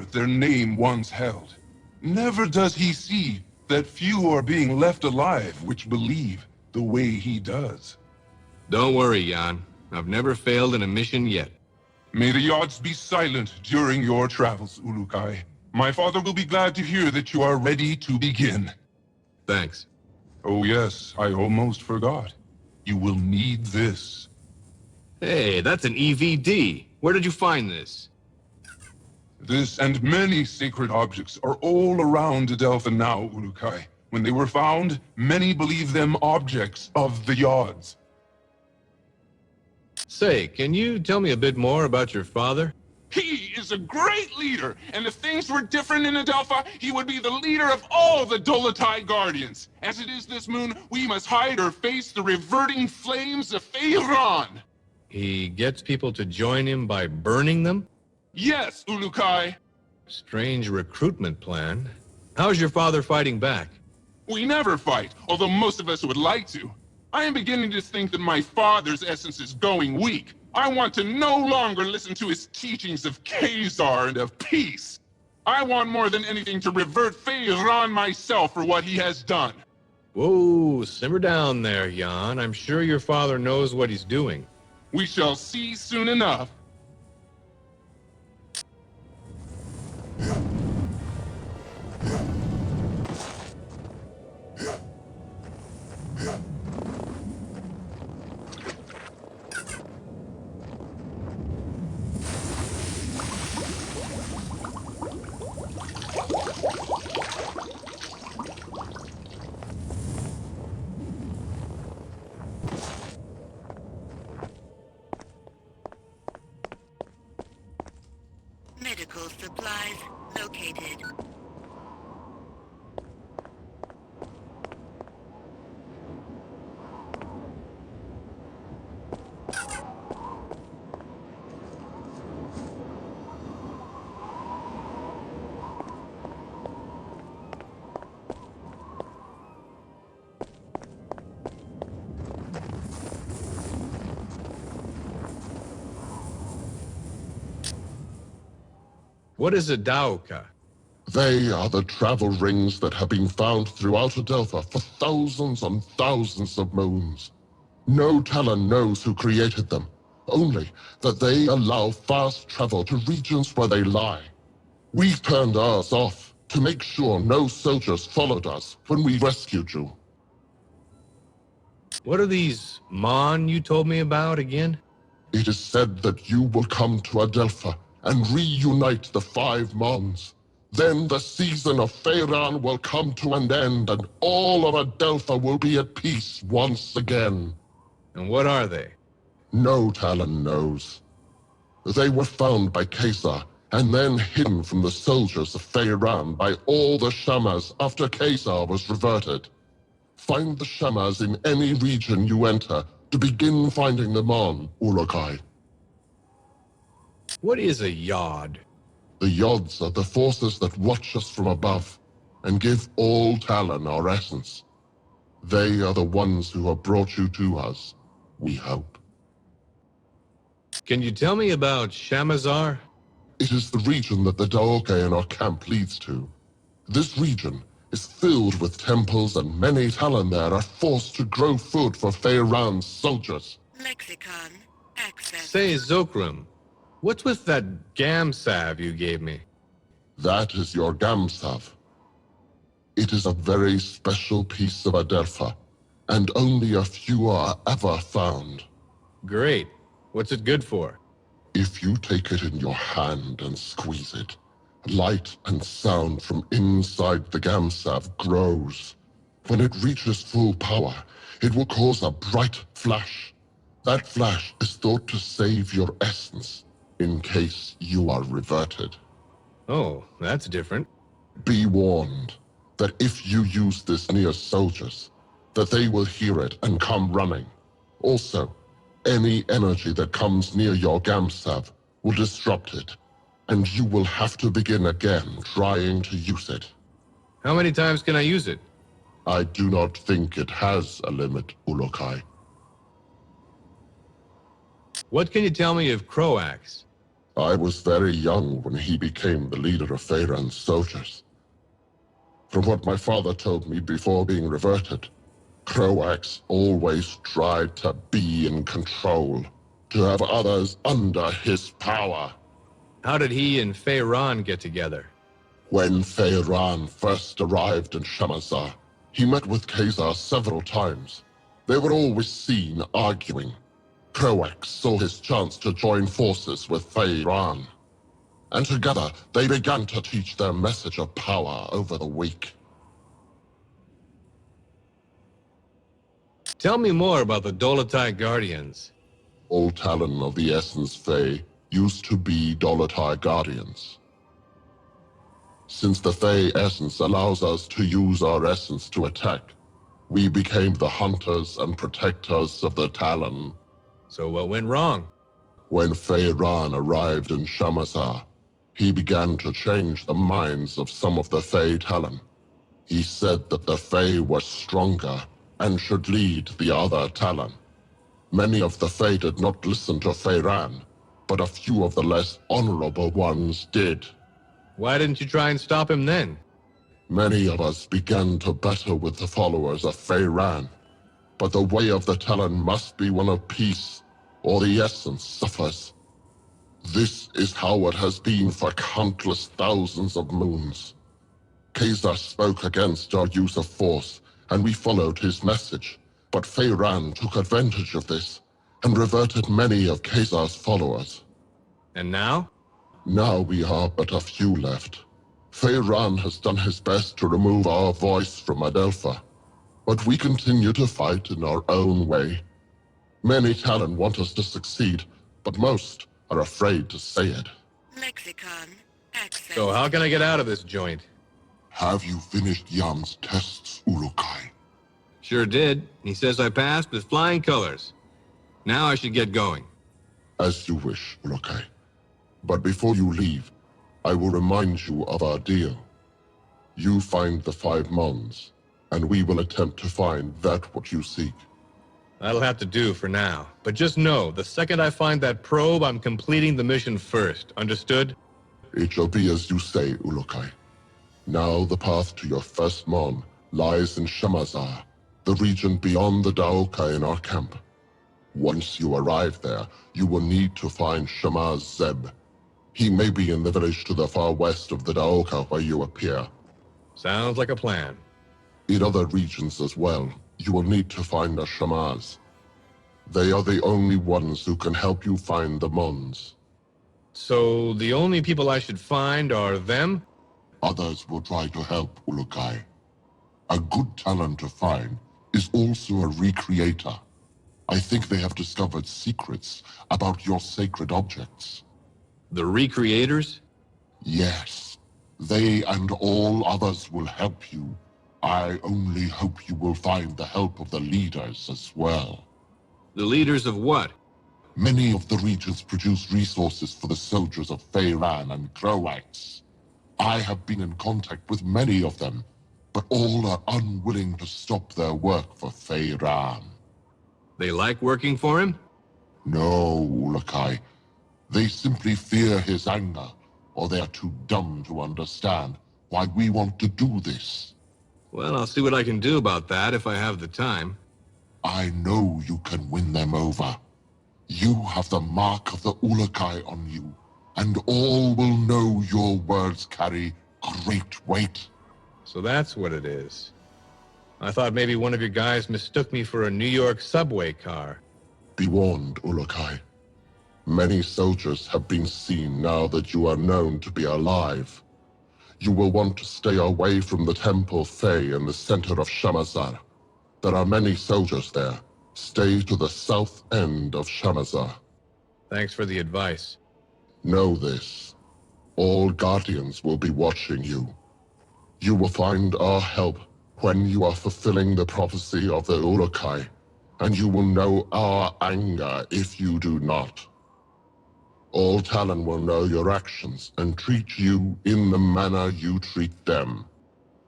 that their name once held. Never does he see that few are being left alive which believe the way he does. Don't worry, Jan. I've never failed in a mission yet. May the odds be silent during your travels, Ulukai. My father will be glad to hear that you are ready to begin. Thanks. Oh yes, I almost forgot. You will need this. Hey, that's an EVD. Where did you find this? This and many sacred objects are all around Adelpha now, Ulukai. When they were found, many believe them objects of the Yods. Say, can you tell me a bit more about your father? He is a great leader, and if things were different in Adelpha, he would be the leader of all the Dolotai Guardians. As it is this moon, we must hide or face the reverting flames of Feyran. He gets people to join him by burning them? Yes, Ulukai. Strange recruitment plan. How's your father fighting back? We never fight, although most of us would like to. I am beginning to think that my father's essence is going weak. I want to no longer listen to his teachings of Khazar and of peace. I want more than anything to revert Feyran myself for what he has done. Whoa, simmer down there, Jan. I'm sure your father knows what he's doing. We shall see soon enough. Medical supplies located. What is a Daoka? They are the travel rings that have been found throughout Adelpha for thousands and thousands of moons. No Talon knows who created them, only that they allow fast travel to regions where they lie. We turned ours off to make sure no soldiers followed us when we rescued you. What are these Mon you told me about again? It is said that you will come to Adelpha and reunite the 5 Mons. Then the season of Feyran will come to an end and all of Adelpha will be at peace once again. And what are they? No Talon knows. They were found by Khazar and then hidden from the soldiers of Feyran by all the Shamas after Khazar was reverted. Find the Shamas in any region you enter to begin finding them on, Ulukai. What is a Yod? The Yods are the forces that watch us from above and give all Talon our essence. They are the ones who have brought you to us, we hope. Can you tell me about Shamazar? It is the region that the Daoke in our camp leads to. This region is filled with temples and many Talon there are forced to grow food for Feyran's soldiers. Lexicon access. Say, Zokram, what's with that Gamsav you gave me? That is your Gamsav. It is a very special piece of Adelpha, and only a few are ever found. Great. What's it good for? If you take it in your hand and squeeze it, light and sound from inside the Gamsav grows. When it reaches full power, it will cause a bright flash. That flash is thought to save your essence, in case you are reverted. Oh, that's different. Be warned that if you use this near soldiers, that they will hear it and come running. Also, any energy that comes near your Gamsav will disrupt it, and you will have to begin again trying to use it. How many times can I use it? I do not think it has a limit, Ulukai. What can you tell me of Croax? I was very young when he became the leader of Feyran's soldiers. From what my father told me before being reverted, Croax always tried to be in control, to have others under his power. How did he and Feyran get together? When Feyran first arrived in Shamazar, he met with Khazar several times. They were always seen arguing. Croax saw his chance to join forces with Feyran, and together they began to teach their message of power over the weak. Tell me more about the Dolotai Guardians. All Talon of the Essence Fey used to be Dolotai Guardians. Since the Fey Essence allows us to use our essence to attack, we became the hunters and protectors of the Talon. So what went wrong? When Feyran arrived in Shamazar, he began to change the minds of some of the Fey Talon. He said that the Fey were stronger and should lead the other Talon. Many of the Fey did not listen to Feyran, but a few of the less honorable ones did. Why didn't you try and stop him then? Many of us began to battle with the followers of Feyran, but the way of the Talon must be one of peace, or the essence suffers. This is how it has been for countless thousands of moons. Khazar spoke against our use of force, and we followed his message, but Feyran took advantage of this, and reverted many of Khazar's followers. And now? Now we are but a few left. Feyran has done his best to remove our voice from Adelpha, but we continue to fight in our own way. Many Talon want us to succeed, but most are afraid to say it. Lexicon access. So how can I get out of this joint? Have you finished Yam's tests, Ulukai? Sure did. He says I passed with flying colors. Now I should get going. As you wish, Ulukai. But before you leave, I will remind you of our deal. You find the 5 Mons, and we will attempt to find that what you seek. That'll have to do for now. But just know, the second I find that probe, I'm completing the mission first. Understood? It shall be as you say, Ulukai. Now the path to your first Mon lies in Shamazar, the region beyond the Daoka in our camp. Once you arrive there, you will need to find Shamaz Zeb. He may be in the village to the far west of the Daoka where you appear. Sounds like a plan. In other regions as well, you will need to find a Shamaz. They are the only ones who can help you find the Mons. So the only people I should find are them? Others will try to help, Ulukai. A good Talon to find is also a recreator. I think they have discovered secrets about your sacred objects. The recreators? Yes, they and all others will help you. I only hope you will find the help of the leaders as well. The leaders of what? Many of the regions produce resources for the soldiers of Feyran and Croax. I have been in contact with many of them, but all are unwilling to stop their work for Feyran. They like working for him? No, Ulukai. They simply fear his anger, or they are too dumb to understand why we want to do this. Well, I'll see what I can do about that if I have the time. I know you can win them over. You have the mark of the Ulukai on you, and all will know your words carry great weight. So that's what it is. I thought maybe one of your guys mistook me for a New York subway car. Be warned, Ulukai. Many soldiers have been seen now that you are known to be alive. You will want to stay away from the Temple Fey in the center of Shamazar. There are many soldiers there. Stay to the south end of Shamazar. Thanks for the advice. Know this. All Guardians will be watching you. You will find our help when you are fulfilling the prophecy of the Ulukai, and you will know our anger if you do not. All Talon will know your actions and treat you in the manner you treat them.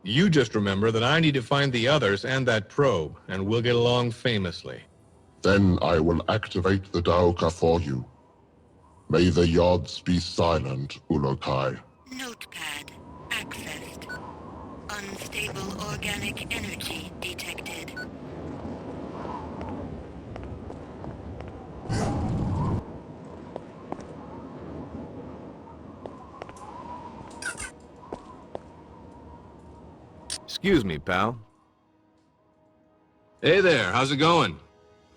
You just remember that I need to find the others and that probe, and we'll get along famously. Then I will activate the Daoka for you. May the Yods be silent, Ulukai. Notepad accessed. Unstable organic energy detected. Excuse me, pal. Hey there, how's it going?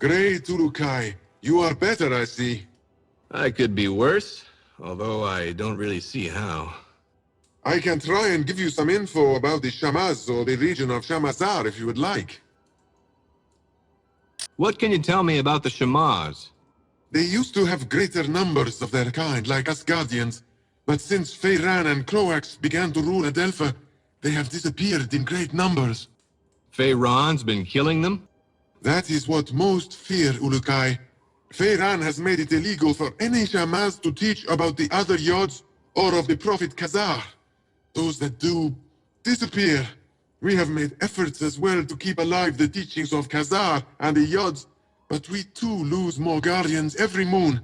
Great, Urukai. You are better, I see. I could be worse, although I don't really see how. I can try and give you some info about the Shamaz or the region of Shamazar if you would like. What can you tell me about the Shamaz? They used to have greater numbers of their kind, like us Guardians, but since Feyran and Croax began to rule Adelpha, they have disappeared in great numbers. Feyron's been killing them? That is what most fear, Ulukai. Feyran has made it illegal for any Shamaz to teach about the other Yods or of the Prophet Khazar. Those that do disappear. We have made efforts as well to keep alive the teachings of Khazar and the Yods, but we too lose more Guardians every moon.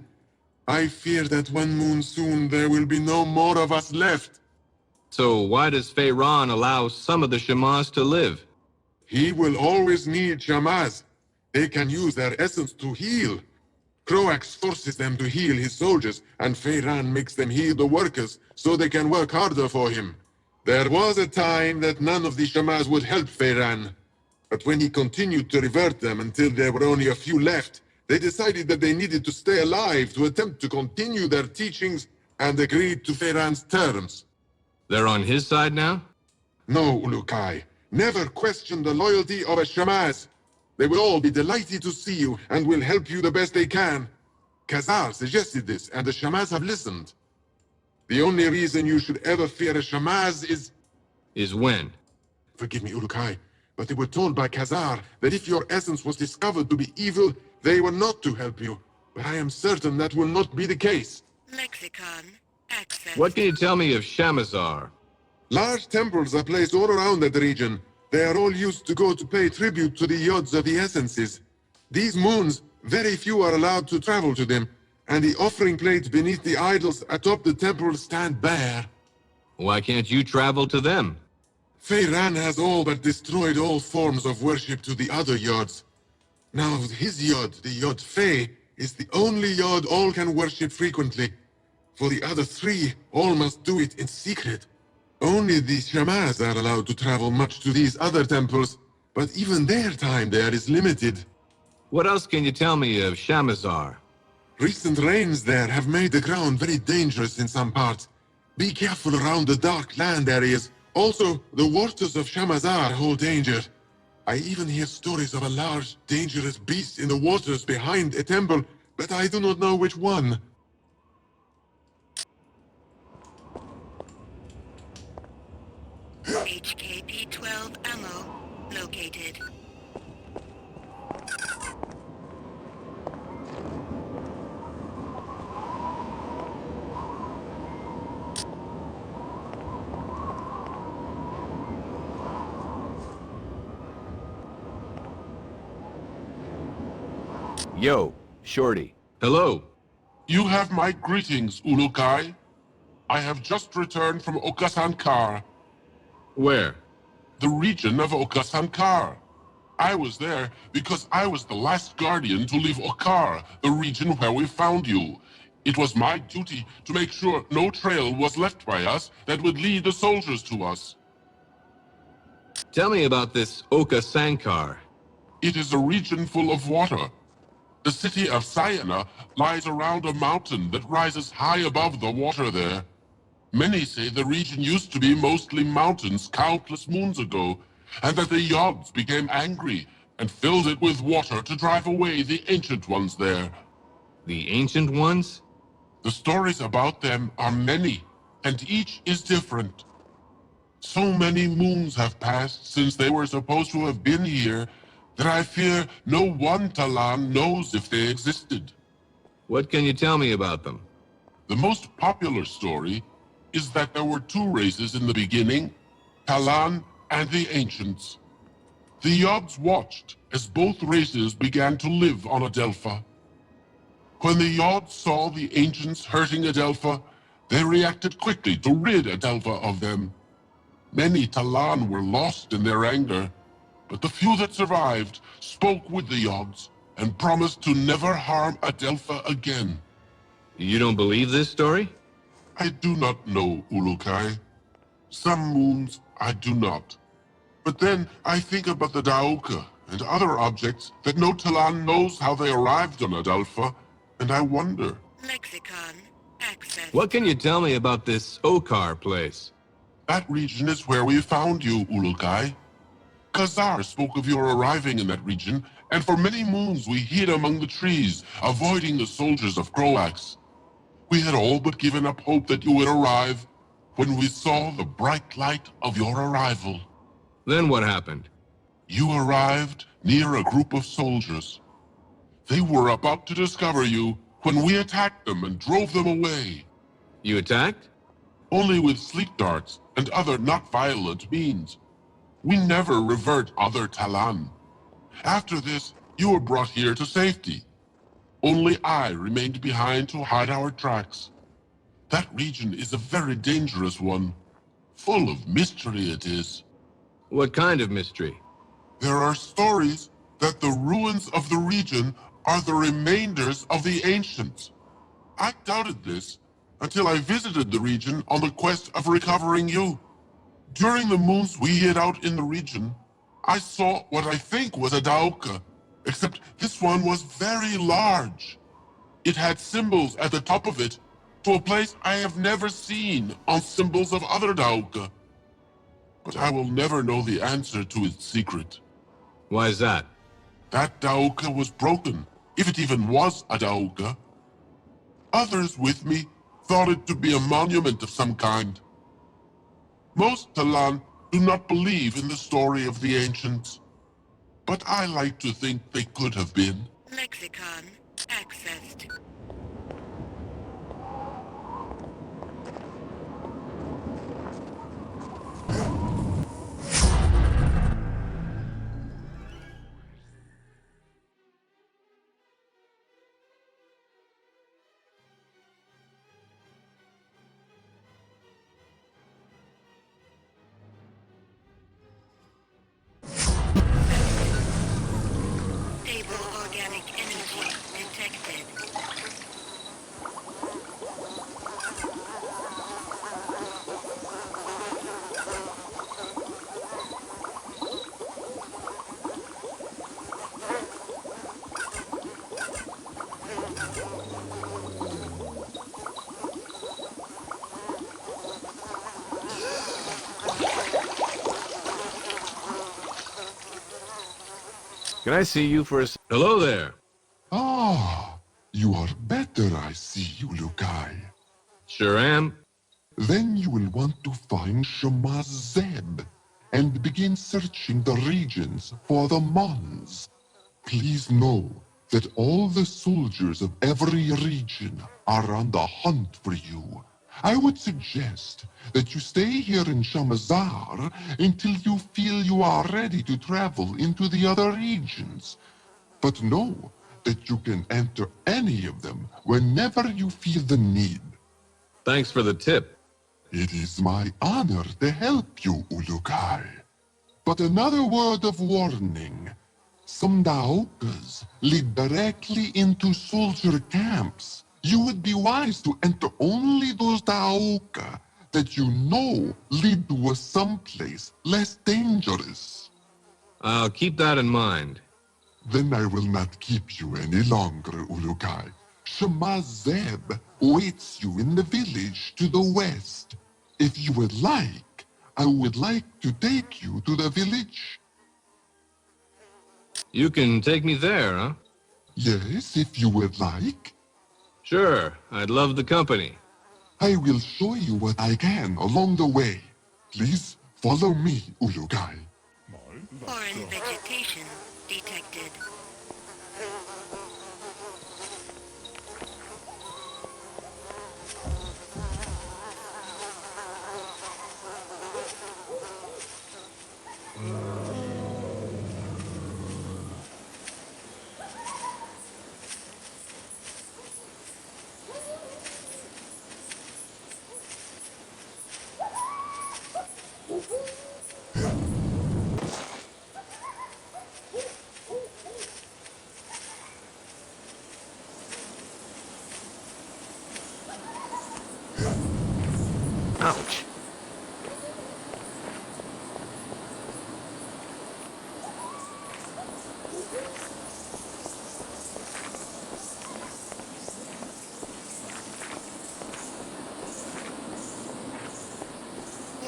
I fear that one moon soon there will be no more of us left. So why does Feyron allow some of the Shamaz to live? He will always need Shamaz. They can use their essence to heal. Croax forces them to heal his soldiers, and Feyran makes them heal the workers so they can work harder for him. There was a time that none of the Shamaz would help Feyran. But when he continued to revert them until there were only a few left, they decided that they needed to stay alive to attempt to continue their teachings and agreed to Feyran's terms. They're on his side now? No, Ulukai. Never question the loyalty of a Shamaz. They will all be delighted to see you and will help you the best they can. Khazar suggested this, and the Shamaz have listened. The only reason you should ever fear a Shamaz is... Is when? Forgive me, Ulukai, but they were told by Khazar that if your essence was discovered to be evil, they were not to help you. But I am certain that will not be the case. Lexicon accessed. What can you tell me of Shamazar? Large temples are placed all around that region. They are all used to go to pay tribute to the Yods of the Essences. These moons, very few are allowed to travel to them, and the offering plates beneath the idols atop the temple stand bare. Why can't you travel to them? Feyran has all but destroyed all forms of worship to the other Yods. Now his Yod, the Yod Fey, is the only Yod all can worship frequently. For the other three, all must do it in secret. Only the Shamaz are allowed to travel much to these other temples, but even their time there is limited. What else can you tell me of Shamazar? Recent rains there have made the ground very dangerous in some parts. Be careful around the dark land areas. Also, the waters of Shamazar hold danger. I even hear stories of a large, dangerous beast in the waters behind a temple, but I do not know which one. HKP-12 ammo located. Yo, Shorty. Hello. You have my greetings, Ulukai. I have just returned from Okasankar, Where? the region of Okasankar. I was there because I was the last guardian to leave Okar, the region where we found you. It was my duty to make sure no trail was left by us that would lead the soldiers to us. Tell me about this Oka Sankar. It is a region full of water. The city of Sayana lies around a mountain that rises high above the water there. Many say the region used to be mostly mountains countless moons ago, and that the Yods became angry and filled it with water to drive away the Ancient Ones there. The Ancient Ones? The stories about them are many, and each is different. So many moons have passed since they were supposed to have been here that I fear no one Talan knows if they existed. What can you tell me about them? The most popular story is that there were two races in the beginning, Talan and the Ancients. The Yods watched as both races began to live on Adelpha. When the Yods saw the ancients hurting Adelpha, they reacted quickly to rid Adelpha of them. Many Talan were lost in their anger, but the few that survived spoke with the Yods and promised to never harm Adelpha again. You don't believe this story? I do not know, Ulukai. Some moons I do not. But then I think about the Daoka and other objects that no Talan knows how they arrived on Adelpha, and I wonder. Lexicon accessed. What can you tell me about this Okar place? That region is where we found you, Ulukai. Khazar spoke of your arriving in that region, and for many moons we hid among the trees, avoiding the soldiers of Croax. We had all but given up hope that you would arrive when we saw the bright light of your arrival. Then what happened? You arrived near a group of soldiers. They were about to discover you when we attacked them and drove them away. You attacked? Only with sleep darts and other not violent means. We never revert other Talan. After this, you were brought here to safety. Only I remained behind to hide our tracks. That region is a very dangerous one. Full of mystery it is. What kind of mystery? There are stories that the ruins of the region are the remainders of the ancients. I doubted this until I visited the region on the quest of recovering you. During the moons we hid out in the region, I saw what I think was a Daoka, except this one was very large. It had symbols at the top of it to a place I have never seen on symbols of other Daoka. But I will never know the answer to its secret. Why is that? That Daoka was broken, if it even was a Daoka. Others with me thought it to be a monument of some kind. Most Talan do not believe in the story of the ancients, but I like to think they could have been. Lexicon accessed. Stable organic energy detected. Can I see you for a Hello there. Ah, you are better, I see, Ulukai. Sure am. Then you will want to find Shamaz Zeb and begin searching the regions for the Mons. Please know that all the soldiers of every region are on the hunt for you. I would suggest that you stay here in Shamazar until you feel you are ready to travel into the other regions. But know that you can enter any of them whenever you feel the need. Thanks for the tip. It is my honor to help you, Ulukai. But another word of warning. Some Daokas lead directly into soldier camps. You would be wise to enter only those Daoka that you know lead to a someplace less dangerous. I'll keep that in mind. Then I will not keep you any longer, Ulukai. Shamaz Zeb waits you in the village to the west. If you would like, I would like to take you to the village. You can take me there, huh? Yes, if you would like. Sure, I'd love the company. I will show you what I can along the way. Please follow me, Ulukai. Foreign vegetation detected.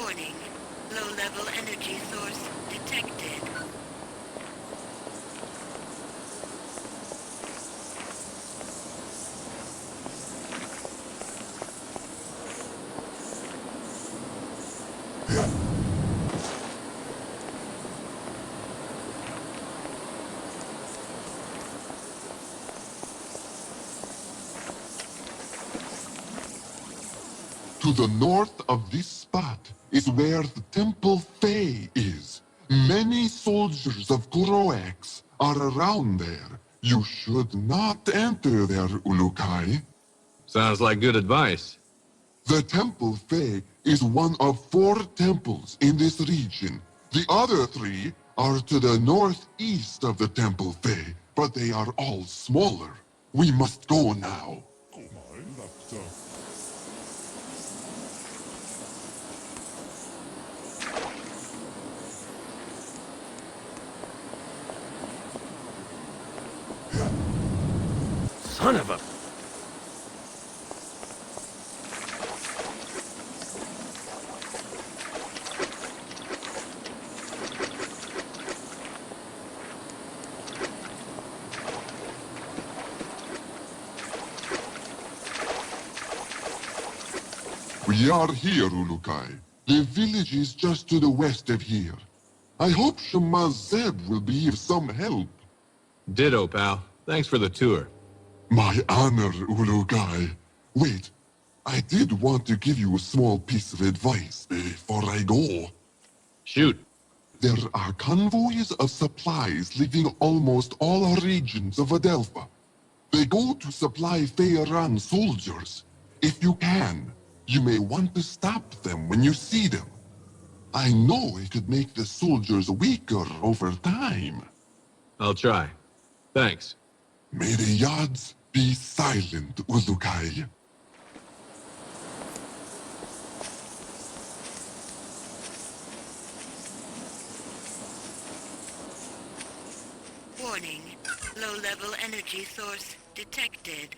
Warning. Low-level energy source detected. To the north of this spot is where the Temple Fae is. Many soldiers of Croax are around there. You should not enter there, Ulukai. Sounds like good advice. The Temple Fae is one of 4 temples in this region. The other 3 are to the northeast of the Temple Fae, but they are all smaller. We must go now. Son of a... We are here, Ulukai. The village is just to the west of here. I hope Shamaz Zeb will be of some help. Ditto, pal. Thanks for the tour. My honor, Ulukai. Wait, I did want to give you a small piece of advice before I go. Shoot. There are convoys of supplies leaving almost all regions of Adelpha. They go to supply Feyran soldiers. If you can, you may want to stop them when you see them. I know it could make the soldiers weaker over time. I'll try. Thanks. May the Yads be silent, Ulukai. Warning. Low-level energy source detected.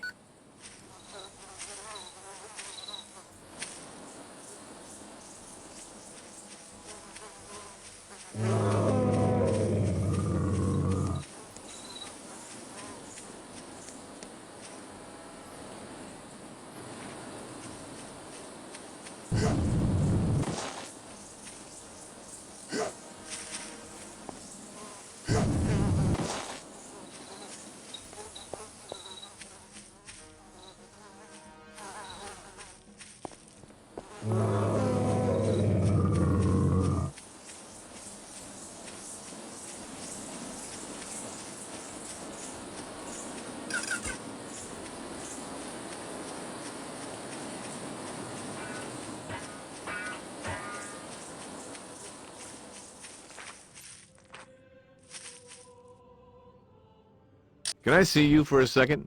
Can I see you for a second?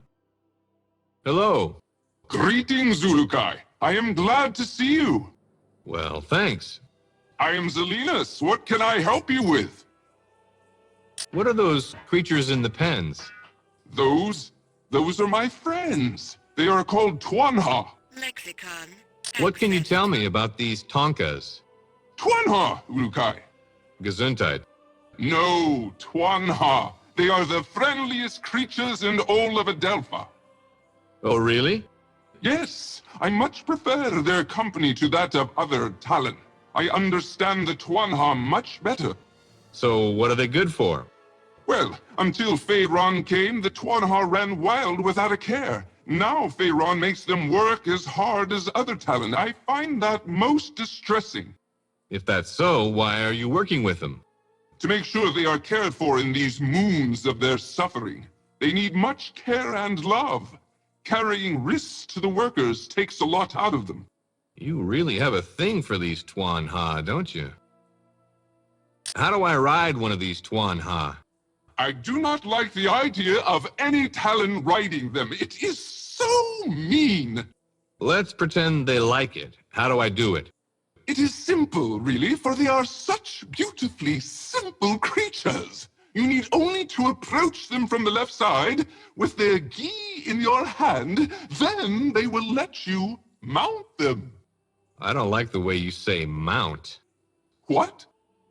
Hello. Greetings, Ulukai. I am glad to see you. Well, thanks. I am Zelinas. What can I help you with? What are those creatures in the pens? Those are my friends. They are called Twanha. Lexicon. What can you accessed. tell me about these Tonkas? Twanha, Ulukai. Gesundheit. No, Twanha. They are the friendliest creatures in all of Adelpha. Oh, really? Yes, I much prefer their company to that of other Talon. I understand the Twanha much better. So what are they good for? Well, until Feyron came, the Twanha ran wild without a care. Now Feyron makes them work as hard as other Talon. I find that most distressing. If that's so, why are you working with them? To make sure they are cared for in these moons of their suffering. They need much care and love. Carrying risks to the workers takes a lot out of them. You really have a thing for these Twanha, don't you? How do I ride one of these Twanha? I do not like the idea of any Talon riding them. It is so mean. Let's pretend they like it. How do I do it? It is simple, really, for they are such beautifully simple creatures. You need only to approach them from the left side with their gi in your hand, then they will let you mount them. I don't like the way you say mount. What?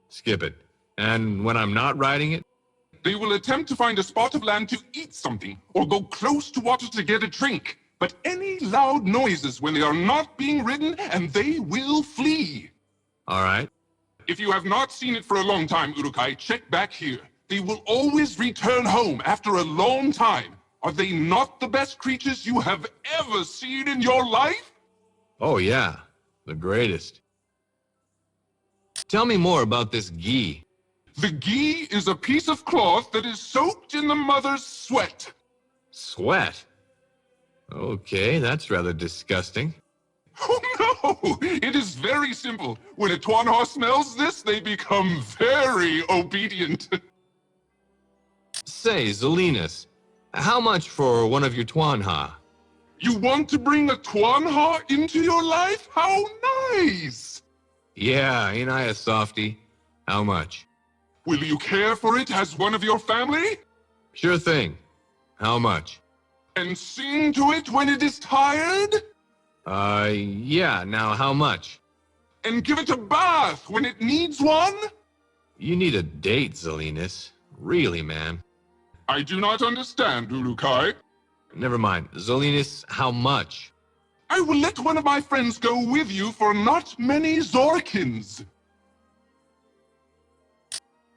Skip it. And when I'm not riding it? They will attempt to find a spot of land to eat something, or go close to water to get a drink. But any loud noises when they are not being ridden, and they will flee. All right. If you have not seen it for a long time, Urukai, check back here. They will always return home after a long time. Are they not the best creatures you have ever seen in your life? Oh, yeah. The greatest. Tell me more about this gi. The gi is a piece of cloth that is soaked in the mother's sweat. Sweat? Okay, that's rather disgusting. Oh no! It is very simple. When a Twanha smells this, they become very obedient. Say, Zelinus, how much for one of your Twanha? You want to bring a Twanha into your life? How nice! Yeah, ain't I a softie? How much? Will you care for it as one of your family? Sure thing. How much? And sing to it when it is tired? Yeah, now how much? And give it a bath when it needs one? You need a date, Zelinus. Really, man. I do not understand, Urukai. Never mind. Zelinus, how much? I will let one of my friends go with you for not many Zorkins.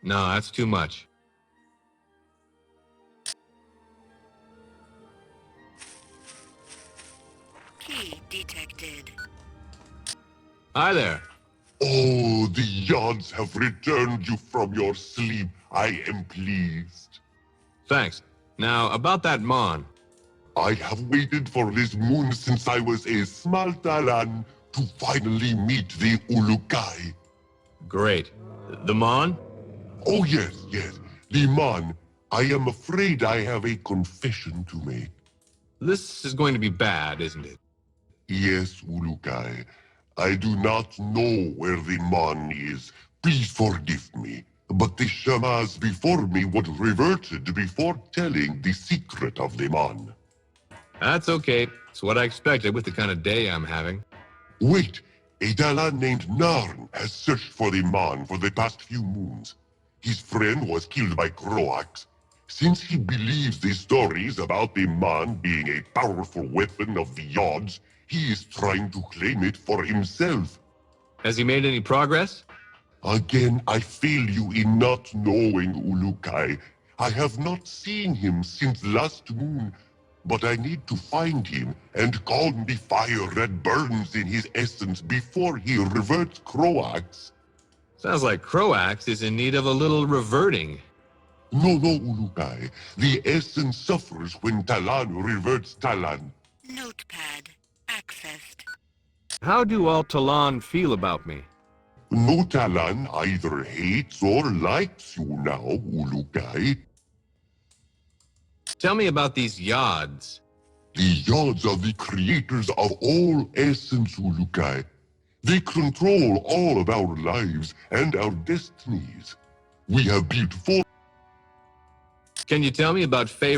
No, that's too much. Key detected. Hi there. Oh, the Yods have returned you from your sleep. I am pleased. Thanks. Now, about that Mon. I have waited for this moon since I was a small Talan to finally meet the Ulukai. Great. The Mon? Oh yes, yes, the Mon. I am afraid I have a confession to make. This is going to be bad, isn't it? Yes, Ulukai. I do not know where the Mon is. Please forgive me. But the Shamas before me would reverted before telling the secret of the Mon. That's okay. It's what I expected with the kind of day I'm having. Wait, a Dalan named Narn has searched for the Mon for the past few moons. His friend was killed by Croax. Since he believes the stories about the Mon being a powerful weapon of the Yods, he is trying to claim it for himself. Has he made any progress? Again, I fail you in not knowing Ulukai. I have not seen him since last moon, but I need to find him and calm the fire that burns in his essence before he reverts Croax. Sounds like Croax is in need of a little reverting. No, Ulukai. The essence suffers when Talan reverts Talan. Notepad accessed. How do all Talon feel about me? No Talan either hates or likes you now, Ulukai. Tell me about these Yods. The Yods are the creators of all essence, Ulukai. They control all of our lives and our destinies. We have built four. Can you tell me about Fey?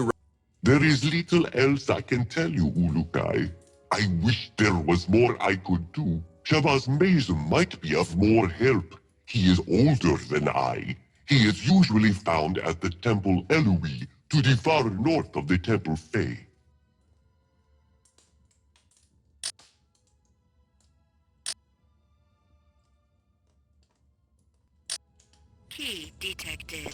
There is little else I can tell you, Ulukai. I wish there was more I could do. Shabazz Mason might be of more help. He is older than I. He is usually found at the Temple Eloi, to the far north of the Temple Fey. Key detected.